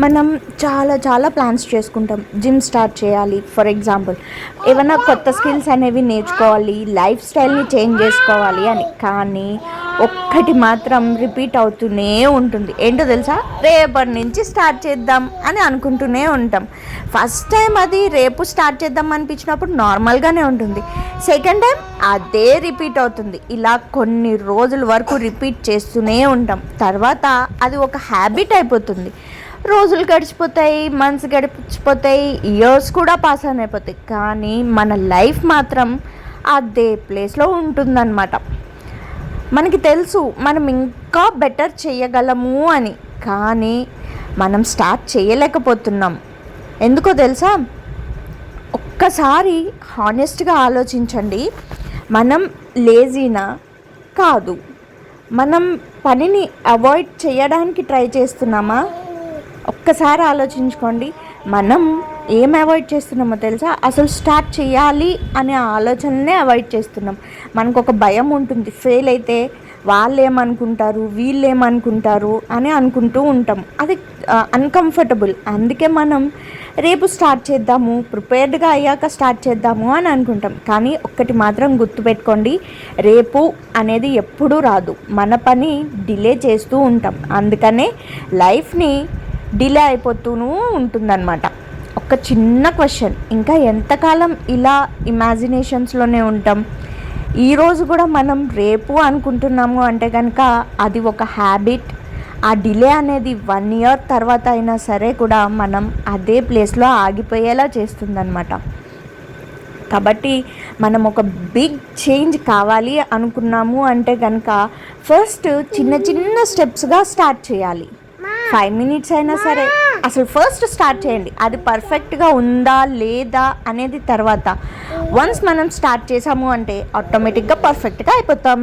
మనం చాలా చాలా ప్లాన్స్ చేసుకుంటాం. జిమ్ స్టార్ట్ చేయాలి ఫర్ ఎగ్జాంపుల్, ఏమైనా కొత్త స్కిల్స్ అనేవి నేర్చుకోవాలి, లైఫ్ స్టైల్ని చేంజ్ చేసుకోవాలి అని. కానీ ఒక్కటి మాత్రం రిపీట్ అవుతూనే ఉంటుంది. ఏంటో తెలుసా? రేపటి నుంచి స్టార్ట్ చేద్దాం అని అనుకుంటూనే ఉంటాం. ఫస్ట్ టైం అది రేపు స్టార్ట్ చేద్దాం అనిపించినప్పుడు నార్మల్గానే ఉంటుంది. సెకండ్ టైం అదే రిపీట్ అవుతుంది. ఇలా కొన్ని రోజుల వరకు రిపీట్ చేస్తూనే ఉంటాం. తర్వాత అది ఒక హ్యాబిట్ అయిపోతుంది. రోజులు గడిచిపోతాయి, మంత్స్ గడిచిపోతాయి, ఇయర్స్ కూడా పాస్ ఆన్ అయిపోతాయి. కానీ మన లైఫ్ మాత్రం అదే ప్లేస్లో ఉంటుందన్నమాట. మనకి తెలుసు మనం ఇంకా బెటర్ చేయగలము అని, కానీ మనం స్టార్ట్ చేయలేకపోతున్నాం. ఎందుకో తెలుసా? ఒక్కసారి హానెస్ట్గా ఆలోచించండి. మనం లేజీనా? కాదు. మనం పనిని అవాయిడ్ చేయడానికి ట్రై చేస్తున్నామా? ఒక్కసారి ఆలోచించుకోండి. మనం ఏం అవాయిడ్ చేస్తున్నామో తెలుసా? అసలు స్టార్ట్ చేయాలి అనే ఆలోచననే అవాయిడ్ చేస్తున్నాం. మనకు ఒక భయం ఉంటుంది, ఫెయిల్ అయితే వాళ్ళు ఏమనుకుంటారు, వీళ్ళు ఏమనుకుంటారు అని అనుకుంటూ ఉంటాం. అది అన్కంఫర్టబుల్. అందుకే మనం రేపు స్టార్ట్ చేద్దాము, ప్రిపేర్డ్గా అయ్యాక స్టార్ట్ చేద్దాము అని అనుకుంటాం. కానీ ఒక్కటి మాత్రం గుర్తుపెట్టుకోండి, రేపు అనేది ఎప్పుడూ రాదు. మన పని డిలే చేస్తూ ఉంటాం. అందుకనే లైఫ్ని డిలే అయిపోతూనూ ఉంటుందన్నమాట. ఒక చిన్న క్వశ్చన్, ఇంకా ఎంతకాలం ఇలా ఇమాజినేషన్స్లోనే ఉంటాం? ఈరోజు కూడా మనం రేపు అనుకుంటున్నాము అంటే కనుక అది ఒక హ్యాబిట్. ఆ డిలే అనేది 1 year తర్వాత అయినా సరే కూడా మనం అదే ప్లేస్లో ఆగిపోయేలా చేస్తుందన్నమాట. కాబట్టి మనం ఒక బిగ్ చేంజ్ కావాలి అనుకున్నాము అంటే కనుక ఫస్ట్ చిన్న చిన్న స్టెప్స్గా స్టార్ట్ చేయాలి. 5 minutes అయినా సరే అసలు ఫస్ట్ స్టార్ట్ చేయండి. అది పర్ఫెక్ట్గా ఉందా లేదా అనేది తర్వాత. వన్స్ మనం స్టార్ట్ చేసాము అంటే ఆటోమేటిక్గా పర్ఫెక్ట్గా అయిపోతాం.